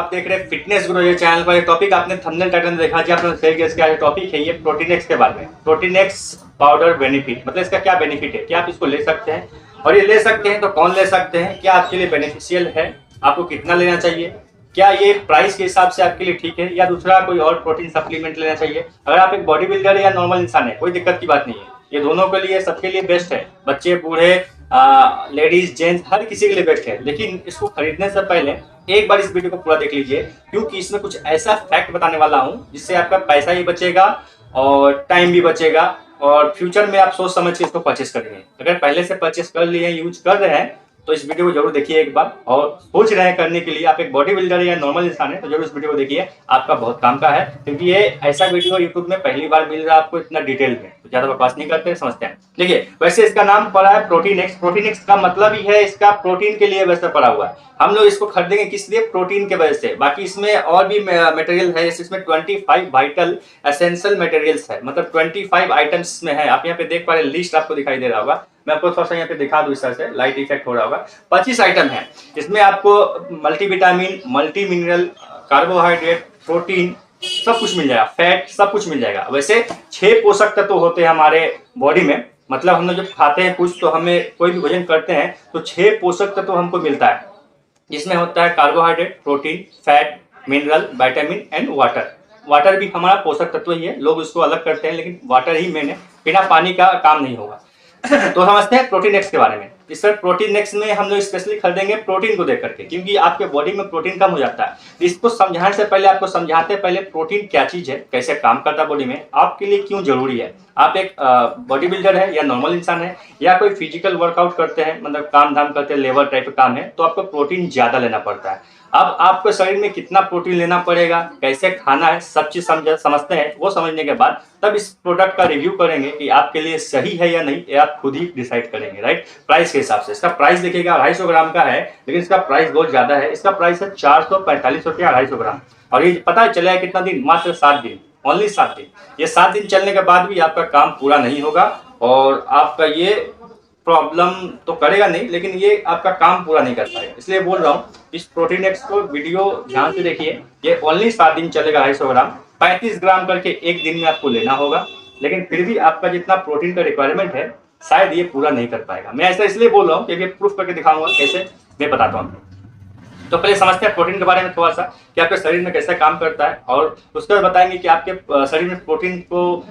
आप देख रहे हैं फिटनेस गुरु ये चैनल पर। ये टॉपिक आपने थंबनेल टाइटल में देखा जी, आपने शेयर किया। इसका जो टॉपिक है ये प्रोटीन एक्स के बारे में। प्रोटीन एक्स पाउडर बेनिफिट, मतलब इसका क्या बेनिफिट है, क्या आप इसको ले सकते हैं और ये ले सकते हैं तो कौन ले सकते हैं, क्या आपके लिए बेनिफिशियल है, आपको कितना लेना चाहिए, क्या ये प्राइस के हिसाब से आपके लिए ठीक है या दूसरा कोई और प्रोटीन सप्लीमेंट लेना चाहिए। अगर आप एक बॉडी बिल्डर या नॉर्मल इंसान है कोई दिक्कत की बात नहीं है, ये दोनों के लिए सबके लिए बेस्ट है। बच्चे बूढ़े लेडीज जेंट्स हर किसी के लिए बेस्ट है। लेकिन इसको खरीदने से पहले एक बार इस वीडियो को पूरा देख लीजिए, क्योंकि इसमें कुछ ऐसा फैक्ट बताने वाला हूँ जिससे आपका पैसा ही बचेगा और टाइम भी बचेगा और फ्यूचर में आप सोच समझ के इसको परचेस करेंगे। अगर पहले से परचेस कर लिए यूज कर रहे हैं तो इस वीडियो को जरूर देखिए एक बार, और सोच रहे हैं करने के लिए, आप एक बॉडी बिल्डर या नॉर्मल इंसान है तो जरूर इस वीडियो को देखिए, आपका बहुत काम का है। क्योंकि ये ऐसा वीडियो यूट्यूब में पहली बार मिल रहा है आपको इतना डिटेल में, तो ज्यादा बकवास नहीं करते, समझते हैं। देखिए वैसे इसका नाम पड़ा है प्रोटीन एक्स। प्रोटीन एक्स का मतलब ही है इसका प्रोटीन के लिए वैसे पड़ा हुआ है। हम लोग इसको खरीदेंगे किस लिए, प्रोटीन के वजह से। बाकी इसमें और भी मटेरियल है, इसमें 25 वाइटल एसेंशियल मटेरियल्स है, मतलब 25 आइटम्स में है। आप यहाँ पे देख पा रहे, लिस्ट आपको दिखाई दे रहा होगा, मैं आपको थोड़ा सा यहाँ पे दिखा दूं, इस तरह से लाइट इफेक्ट हो रहा होगा। 25 आइटम है इसमें, आपको multivitamin, multi mineral, carbohydrate, protein सब कुछ मिल जाएगा, फैट सब कुछ मिल जाएगा। वैसे 6 पोषक तत्व होते हैं हमारे बॉडी में, मतलब हम लोग जब खाते हैं कुछ तो हमें कोई भी भोजन करते हैं तो 6 पोषक तत्व हमको मिलता है, जिसमें होता है carbohydrate, protein, fat, mineral, vitamin and water. Water भी हमारा पोषक तत्व ही है, लोग उसको अलग करते हैं लेकिन वाटर ही मेन है, बिना पानी का काम नहीं होगा। तो समझते हैं प्रोटीन एक्स के बारे में। इस पर प्रोटीन एक्स में हम लोग स्पेशली खरीदेंगे प्रोटीन को देख करके, क्योंकि आपके बॉडी में प्रोटीन कम हो जाता है। इसको समझाने से पहले आपको समझाते हैं पहले प्रोटीन क्या चीज है, कैसे काम करता है बॉडी में, आपके लिए क्यों जरूरी है। आप एक बॉडी बिल्डर है या नॉर्मल इंसान है या कोई फिजिकल वर्कआउट करते हैं, मतलब काम धाम करते हैं, लेबर टाइप का काम है, तो आपको प्रोटीन ज्यादा लेना पड़ता है। अब आपको शरीर में कितना प्रोटीन लेना पड़ेगा, कैसे खाना है, सब चीज समझते हैं। वो समझने के बाद तब इस प्रोडक्ट का रिव्यू करेंगे कि आपके लिए सही है या नहीं, ये आप खुद ही डिसाइड करेंगे, राइट। प्राइस के हिसाब से इसका प्राइस देखिएगा 250 ग्राम का है, लेकिन इसका प्राइस बहुत ज्यादा है। इसका प्राइस है 445 रुपया 250 ग्राम, और ये पता है चलेगा कितना दिन, मात्र 7 दिन, ओनली 7 दिन। ये 7 दिन चलने के बाद भी आपका काम पूरा नहीं होगा और आपका ये प्रॉब्लम तो करेगा नहीं, लेकिन ये आपका काम पूरा नहीं कर पाएगा। इसलिए बोल रहा हूँ इस प्रोटीन एक्स को वीडियो ध्यान से देखिए। ये ओनली 7 दिन चलेगा, 250 ग्राम, 35 ग्राम करके एक दिन में आपको लेना होगा। लेकिन फिर भी आपका जितना प्रोटीन का रिक्वायरमेंट है शायद ये पूरा नहीं कर पाएगा। मैं ऐसा इसलिए बोल रहा हूँ क्योंकि प्रूफ करके दिखाऊंगा कैसे, मैं बताता हूँ। तो पहले समझते हैं प्रोटीन के बारे में थोड़ा सा, कि आपके शरीर में कैसे काम करता है, और उसके बाद बताएंगे कि आपके शरीर में प्रोटीन को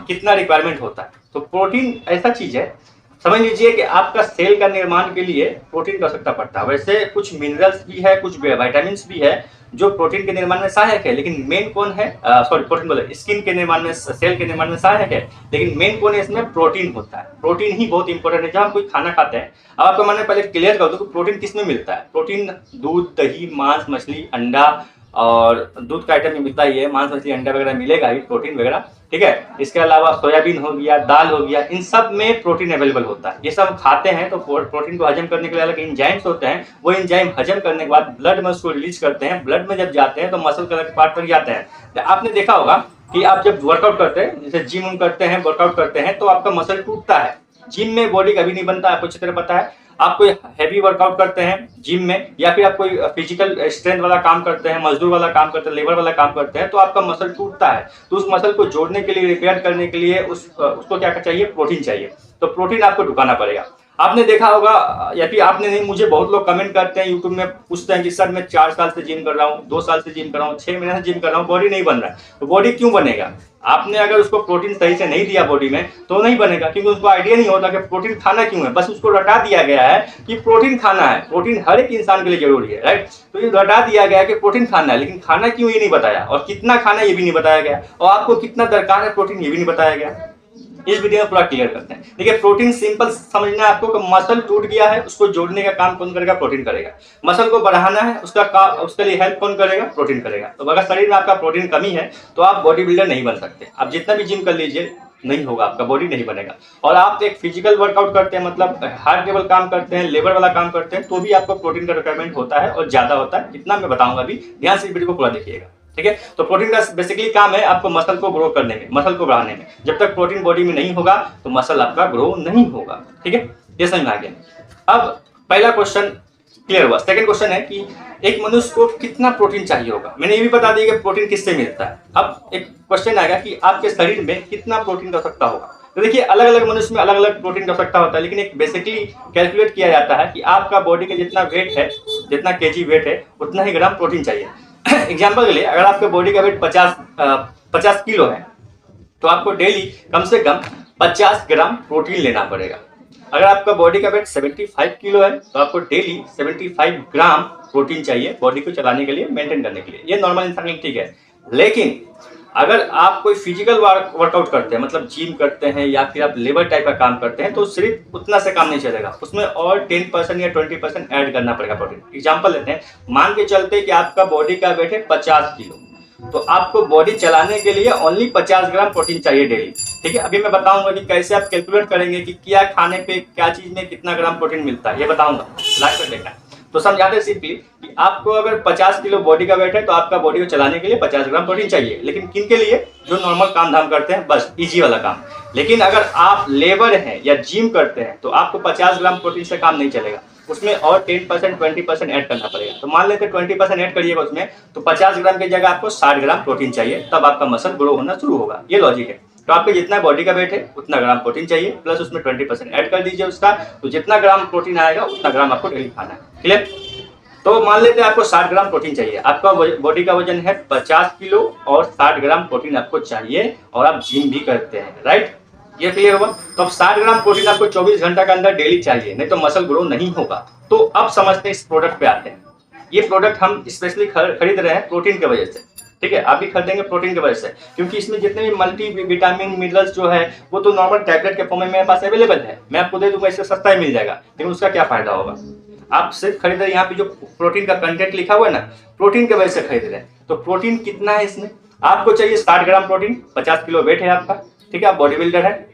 कितना रिक्वायरमेंट होता है। तो प्रोटीन ऐसा चीज है, समझ लीजिए कि आपका सेल का निर्माण के लिए प्रोटीन की आवश्यकता पड़ता है। वैसे कुछ मिनरल्स भी है, कुछ विटामिन भी है जो प्रोटीन के निर्माण में सहायक है, लेकिन मेन कौन है, सॉरी प्रोटीन बोले, स्किन के निर्माण में, सेल के निर्माण में सहायक है, लेकिन मेन कौन है इसमें, प्रोटीन होता है। प्रोटीन ही बहुत इंपॉर्टेंट है। जब हम कोई खाना खाते हैं, अब आपको मैंने पहले क्लियर कर दूं कि प्रोटीन किस में मिलता है। प्रोटीन दूध, दही, मांस, मछली, अंडा, और दूध का आइटम में मिलता ही है, मांस, मछली, अंडा वगैरह मिलेगा ही, प्रोटीन वगैरह, ठीक है। इसके अलावा सोयाबीन हो गया, दाल हो गया, इन सब में प्रोटीन अवेलेबल होता है। ये सब खाते हैं तो प्रोटीन को हजम करने के लिए अलग एंजाइम्स होते हैं, वो एंजाइम हजम करने के बाद ब्लड में उसको रिलीज करते हैं। ब्लड में जब जाते हैं तो मसल के अलग पार्ट पर जाते हैं। तो आपने देखा होगा कि आप जब वर्कआउट करते हैं, जैसे जिम करते हैं, वर्कआउट करते हैं, तो आपका मसल टूटता है। जिम में बॉडी कभी नहीं बनता, आपको अच्छी तरह पता है। आप कोई हैवी वर्कआउट करते हैं जिम में, या फिर आप कोई फिजिकल स्ट्रेंथ वाला काम करते हैं, मजदूर वाला काम करते हैं, लेबर वाला काम करते हैं, तो आपका मसल टूटता है। तो उस मसल को जोड़ने के लिए, रिपेयर करने के लिए उसको क्या चाहिए, प्रोटीन चाहिए। तो प्रोटीन आपको ढुकाना पड़ेगा। आपने देखा होगा, या फिर आपने नहीं, मुझे बहुत लोग कमेंट करते हैं यूट्यूब में, पूछते हैं कि सर मैं 4 साल से जिम कर रहा हूँ, 2 साल से जिम कर रहा हूँ, 6 महीने से जिम कर रहा हूँ, बॉडी नहीं बन रहा है। तो बॉडी क्यों बनेगा? आपने अगर उसको प्रोटीन सही से नहीं दिया बॉडी में तो नहीं बनेगा, क्योंकि उसको आइडिया नहीं होता कि प्रोटीन खाना क्यों है। बस उसको रटा दिया गया है कि प्रोटीन खाना है, प्रोटीन हर एक इंसान के लिए जरूरी है, राइट। तो ये रटा दिया गया है कि प्रोटीन खाना है, लेकिन खाना क्यों ये नहीं बताया, और कितना खाना ये भी नहीं बताया गया, और आपको कितना दरकार है प्रोटीन ये भी नहीं बताया गया। इस वीडियो में पूरा क्लियर करते हैं। देखिए प्रोटीन सिंपल समझना है आपको कि मसल टूट गया है, उसको जोड़ने का काम कौन करेगा, प्रोटीन करेगा। मसल को बढ़ाना है, उसके लिए हेल्प कौन करेगा, प्रोटीन करेगा। तो अगर शरीर में आपका प्रोटीन कमी है तो आप बॉडी बिल्डर नहीं बन सकते। आप जितना भी जिम कर लीजिए नहीं होगा, आपका बॉडी नहीं बनेगा। और आप एक फिजिकल वर्कआउट करते हैं, मतलब हार्ड लेवल काम करते हैं, लेबर वाला काम करते हैं, तो भी आपको प्रोटीन का रिक्वायरमेंट होता है, और ज्यादा होता है। इतना मैं बताऊंगा अभी, ध्यान से वीडियो को पूरा देखिएगा, ठीक है। तो प्रोटीन का बेसिकली काम है आपको मसल को ग्रो करने में, मसल को बढ़ाने में। जब तक प्रोटीन बॉडी में नहीं होगा तो मसल आपका ग्रो नहीं होगा, ठीक है। ये समझ में आ गया। अब पहला क्वेश्चन क्लियर हुआ। सेकंड क्वेश्चन है कि एक मनुष्य को कितना प्रोटीन चाहिए होगा। मैंने ये भी बता दिया कि प्रोटीन किससे मिलता है। अब एक क्वेश्चन आएगा कि आपके शरीर में कितना प्रोटीन की आवश्यकता होगा। तो देखिए अलग अलग मनुष्य में अलग अलग प्रोटीन की आवश्यकता होता है, लेकिन एक बेसिकली कैलकुलेट किया जाता है कि आपका बॉडी का जितना वेट है, जितना केजी वेट है, उतना ही ग्राम प्रोटीन चाहिए। एग्जाम्पल के लिए अगर आपके बॉडी का वेट 50 किलो है तो आपको डेली कम से कम 50 ग्राम प्रोटीन लेना पड़ेगा। अगर आपका बॉडी का वेट 75 किलो है तो आपको डेली 75 ग्राम प्रोटीन चाहिए बॉडी को चलाने के लिए, मेंटेन करने के लिए। ये नॉर्मल इंसान के लिए ठीक है। लेकिन अगर आप कोई फिजिकल वर्कआउट करते हैं, मतलब जिम करते हैं या फिर आप लेबर टाइप का काम करते हैं, तो सिर्फ उतना से काम नहीं चलेगा, उसमें और 10% या 20% ऐड करना पड़ेगा प्रोटीन। एग्जाम्पल लेते हैं, मान के चलते हैं कि आपका बॉडी का वेट है 50 किलो, तो आपको बॉडी चलाने के लिए ओनली 50 ग्राम प्रोटीन चाहिए डेली। ठीक है, अभी मैं बताऊंगा कि कैसे आप कैलकुलेट करेंगे कि क्या खाने पे क्या चीज में कितना ग्राम प्रोटीन मिलता है, ये बताऊंगा लाइक कर देखना। तो समझाते सिंपली कि आपको अगर 50 किलो बॉडी का वेट है तो आपका बॉडी को चलाने के लिए 50 ग्राम प्रोटीन चाहिए। लेकिन किन के लिए? जो नॉर्मल काम धाम करते हैं, बस इजी वाला काम। लेकिन अगर आप लेबर हैं या जिम करते हैं तो आपको 50 ग्राम प्रोटीन से काम नहीं चलेगा, उसमें और 10% 20% ऐड करना पड़ेगा। तो मान लेते 20% ऐड करिएगा उसमें, तो 50 ग्राम की जगह आपको 60 ग्राम प्रोटीन चाहिए, तब आपका मसल ग्रो होना शुरू होगा। ये लॉजिक है। तो आपके जितना बॉडी का वेट है उतना ग्राम प्रोटीन चाहिए, प्लस उसमें 20% ऐड कर दीजिए उसका, तो जितना ग्राम प्रोटीन आएगा उतना ग्राम आपको डेली खाना है। क्लियर? तो मान लेते हैं आपको 60 ग्राम प्रोटीन चाहिए। आपका बॉडी का वजन है 50 किलो और 60 ग्राम प्रोटीन आपको चाहिए, और आप जिम भी करते हैं, राइट? ये क्लियर हुआ? तो अब 60 ग्राम प्रोटीन आपको 24 घंटा के अंदर डेली चाहिए, नहीं तो मसल ग्रो नहीं होगा। तो अब समझते हैं इस प्रोडक्ट पे आते हैं। ये प्रोडक्ट हम स्पेशली खरीद रहे हैं प्रोटीन की वजह से। ठीक है, आप भी खरीदेंगे प्रोटीन की वजह से, क्योंकि इसमें जितने भी मल्टी विटामिन मिनरल्स जो है वो तो नॉर्मल टैबलेट के फॉर्म में मेरे पास अवेलेबल है, मैं आपको दे दूंगा, इससे सस्ता ही मिल जाएगा। लेकिन उसका क्या फायदा होगा? आप सिर्फ खरीद रहे हैं, यहाँ पे जो प्रोटीन का कंटेंट लिखा हुआ है ना, प्रोटीन की वजह से खरीद रहे हैं। तो प्रोटीन कितना है इसमें? आपको चाहिए 60 ग्राम प्रोटीन, 50 किलो वेट है आपका, ठीक है, आप बॉडी बिल्डर है,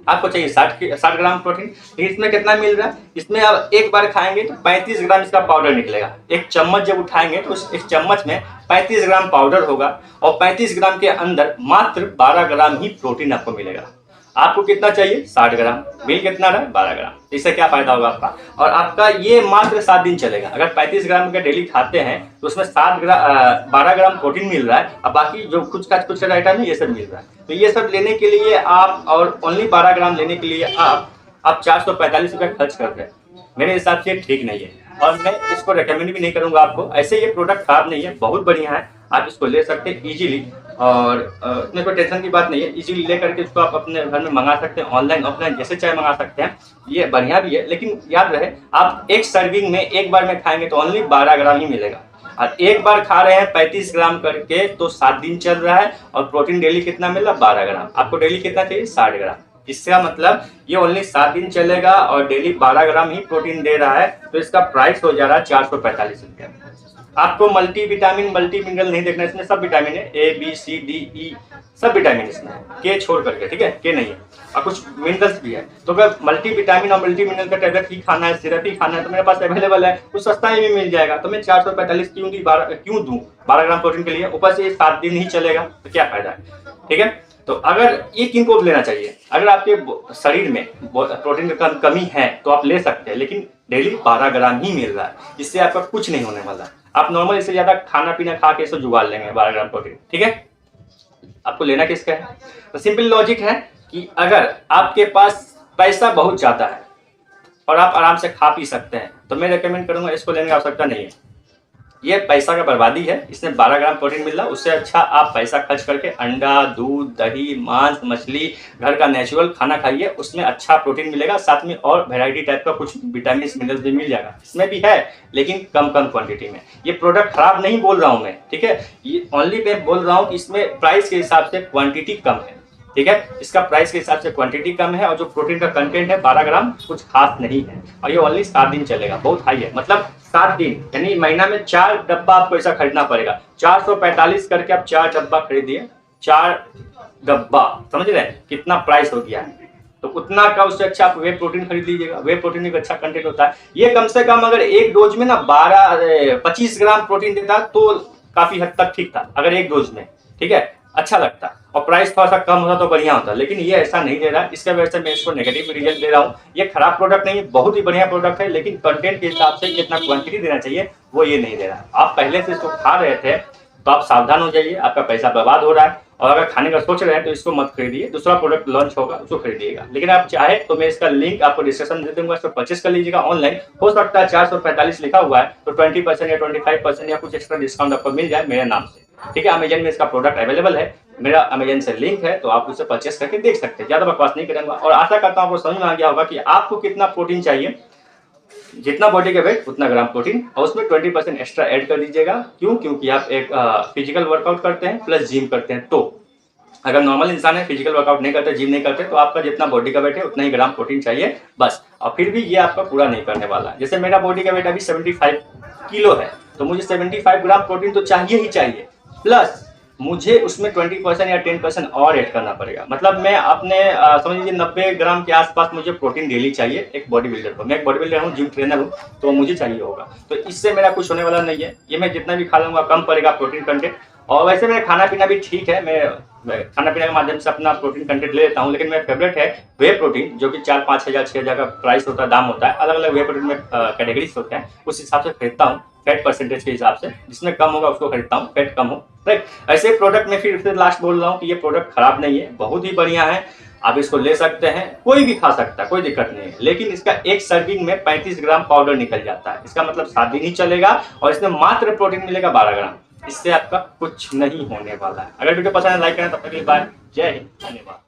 आपको चाहिए 60 ग्राम प्रोटीन। इसमें कितना मिल रहा है? इसमें आप एक बार खाएंगे तो 35 ग्राम इसका पाउडर निकलेगा। एक चम्मच जब उठाएंगे तो इस चम्मच में 35 ग्राम पाउडर होगा, और 35 ग्राम के अंदर मात्र 12 ग्राम ही प्रोटीन आपको मिलेगा। आपको कितना चाहिए? 60 ग्राम, बिल कितना रहा है? 12 ग्राम। इससे क्या फायदा होगा आपका? और आपका ये मात्र 7 दिन चलेगा। अगर 35 ग्राम का डेली खाते हैं तो उसमें 12 ग्राम प्रोटीन मिल रहा है, और बाकी जो कुछ आइटम है ये सब मिल रहा है। तो ये सब लेने के लिए आप, और ओनली 12 ग्राम लेने के लिए आप 445 रुपये खर्च कर रहे हैं। मेरे हिसाब से ठीक नहीं है, और मैं इसको रेकमेंड भी नहीं करूंगा आपको। ऐसे ये प्रोडक्ट खराब नहीं है, बहुत बढ़िया है, आप इसको ले सकते हैं इजीली, और इसमें कोई टेंशन की बात नहीं है। इजीली ले करके इसको आप अपने घर में मंगा सकते हैं, ऑनलाइन ऑफलाइन जैसे चाहे मंगा सकते हैं। ये बढ़िया भी है, लेकिन याद रहे आप एक सर्विंग में एक बार में खाएंगे तो ओनली 12 ग्राम ही मिलेगा, और एक बार खा रहे हैं 35 ग्राम करके तो 7 दिन चल रहा है, और प्रोटीन डेली कितना मिल रहा है? 12 ग्राम। आपको डेली कितना चाहिए? 60 ग्राम। इसका मतलब ये ओनली 7 दिन चलेगा और डेली 12 ग्राम ही प्रोटीन दे रहा है, तो इसका प्राइस हो जा रहा है 445 रुपये। आपको मल्टी विटामिन मल्टी मिनरल नहीं देखना, इसमें सब विटामिन है, A B C D E सब विटामिन इसमें है, के छोड़ करके, ठीक है, के नहीं है, और कुछ मिनरल्स भी है। तो अगर मल्टी विटामिन और मल्टी मिनरल का टैबलेट ही खाना है, सिरप ही खाना है, तो मेरे पास अवेलेबल है, कुछ सस्ता ही में मिल जाएगा। तो मैं 445 क्यों दूँ 12 ग्राम प्रोटीन के लिए? ऊपर से 7 दिन ही चलेगा, तो क्या फायदा है? ठीक है, तो अगर ये किनको लेना चाहिए? अगर आपके शरीर में प्रोटीन की कमी है तो आप ले सकते हैं, लेकिन डेली 12 ग्राम ही मिल रहा है, इससे आपका कुछ नहीं होने वाला। आप नॉर्मल इससे ज्यादा खाना पीना खा के इसको जुगाड़ लेंगे 12 ग्राम प्रोटीन। ठीक है, आपको लेना किसका है? तो सिंपल लॉजिक है कि अगर आपके पास पैसा बहुत ज्यादा है और आप आराम से खा पी सकते हैं, तो मैं रेकमेंड करूंगा इसको लेने की आवश्यकता नहीं है। ये पैसा का बर्बादी है, इसमें 12 ग्राम प्रोटीन मिल रहा है। उससे अच्छा आप पैसा खर्च करके अंडा, दूध, दही, मांस, मछली, घर का नेचुरल खाना खाइए, उसमें अच्छा प्रोटीन मिलेगा, साथ में और वैरायटी टाइप का कुछ विटामिन मिनरल्स भी मिल जाएगा। इसमें भी है, लेकिन कम क्वांटिटी में। ये प्रोडक्ट खराब नहीं बोल रहा हूँ मैं, ठीक है, ये ओनली मैं बोल रहा हूँ कि इसमें प्राइस के हिसाब से क्वांटिटी कम है। ठीक है, इसका प्राइस के हिसाब से क्वांटिटी कम है, और जो प्रोटीन का कंटेंट है 12 ग्राम कुछ खास नहीं है, और ये ओनली 7 दिन चलेगा। बहुत हाई है, मतलब 7 दिन यानी महीना में 4 डब्बा आपको ऐसा खरीदना पड़ेगा। 445 करके आप 4 डब्बा खरीदिए, 4 डब्बा, समझ रहे हैं कितना प्राइस हो गया है? तो उतना का उससे अच्छा आप वे प्रोटीन खरीद लीजिएगा। वे प्रोटीन एक अच्छा कंटेंट होता है। ये कम से कम अगर एक डोज में ना 25 ग्राम प्रोटीन देता तो काफी हद तक ठीक था, अगर एक डोज में, ठीक है, अच्छा लगता। और प्राइस थोड़ा सा कम होता तो बढ़िया होता, लेकिन ये ऐसा नहीं दे रहा। इसके वजह से मैं इसको नेगेटिव रिजल्ट दे रहा हूँ। ये खराब प्रोडक्ट नहीं है, बहुत ही बढ़िया प्रोडक्ट है, लेकिन कंटेंट के हिसाब से जितना क्वांटिटी देना चाहिए वो ये नहीं दे रहा। आप पहले से इसको खा रहे थे तो आप सावधान हो जाइए, आपका पैसा बर्बाद हो रहा है। और अगर खाने का सोच रहे हैं तो इसको मत खरीदिए, दूसरा प्रोडक्ट लॉन्च होगा उसको खरीदिएगा। लेकिन आप चाहे तो मैं इसका लिंक आपको डिस्क्रिप्शन दे दूंगा, इसको परचेस कर लीजिएगा ऑनलाइन। हो सकता है 445 लिखा हुआ है तो 20% या 25% या कुछ एक्स्ट्रा डिस्काउंट आपको मिल जाए मेरे नाम से, ठीक है। अमेजन में इसका प्रोडक्ट अवेलेबल है, मेरा अमेजन से लिंक है, तो आप उसे परचेस करके देख सकते हैं। ज्यादा बकवास नहीं करूंगा और आशा करता हूँ आपको समझ में आ गया होगा कि आपको कितना प्रोटीन चाहिए, जितना बॉडी का वेट उतना ग्राम प्रोटीन, और उसमें 20% एक्स्ट्रा ऐड कर दीजिएगा। क्यों? क्योंकि आप एक फिजिकल वर्कआउट करते हैं प्लस जिम करते हैं। तो अगर नॉर्मल इंसान है, फिजिकल वर्कआउट नहीं करते, जिम नहीं करते, तो आपका जितना बॉडी का वेट है उतना ही ग्राम प्रोटीन चाहिए बस। और फिर भी ये आपका पूरा नहीं करने वाला है। जैसे मेरा बॉडी का वेट अभी 75 किलो है, तो मुझे 75 ग्राम प्रोटीन तो चाहिए ही चाहिए, प्लस मुझे उसमें 20% या 10% और ऐड करना पड़ेगा। मतलब मैं अपने समझ लीजिए 90 ग्राम के आसपास मुझे प्रोटीन डेली चाहिए एक बॉडी बिल्डर को। मैं एक बॉडी बिल्डर हूँ, जिम ट्रेनर हूँ, तो मुझे चाहिए होगा। तो इससे मेरा कुछ होने वाला नहीं है। ये मैं जितना भी खा लूँगा कम पड़ेगा प्रोटीन कंटेंट। और वैसे मेरा खाना पीना भी ठीक है, मैं खाना पीना के माध्यम से अपना प्रोटीन कंटेंट ले लेता हूँ। लेकिन मेरा फेवरेट है वे प्रोटीन, जो कि 4-5 हज़ार 6 हज़ार का प्राइस होता है, दाम होता है। अलग अलग वे प्रोटीन में कैटेगरीज होते हैं, उस हिसाब से खरीदता हूँ, फैट परसेंटेज के हिसाब से। जिसमें कम होगा उसको खरीदता हूँ, फैट कम हो, राइट। ऐसे प्रोडक्ट में फिर लास्ट बोल रहा हूँ कि ये प्रोडक्ट खराब नहीं है, बहुत ही बढ़िया है। आप इसको ले सकते हैं, कोई भी खा सकता है, कोई दिक्कत नहीं है। लेकिन इसका एक सर्विंग में 35 ग्राम पाउडर निकल जाता है। इसका मतलब 7 दिन ही चलेगा और इसमें मात्र प्रोटीन मिलेगा 12 ग्राम। इससे आपका कुछ नहीं होने वाला है। अगर वीडियो पसंद है लाइक करें, तब तक के लिए बाय, जय हिंद, धन्यवाद।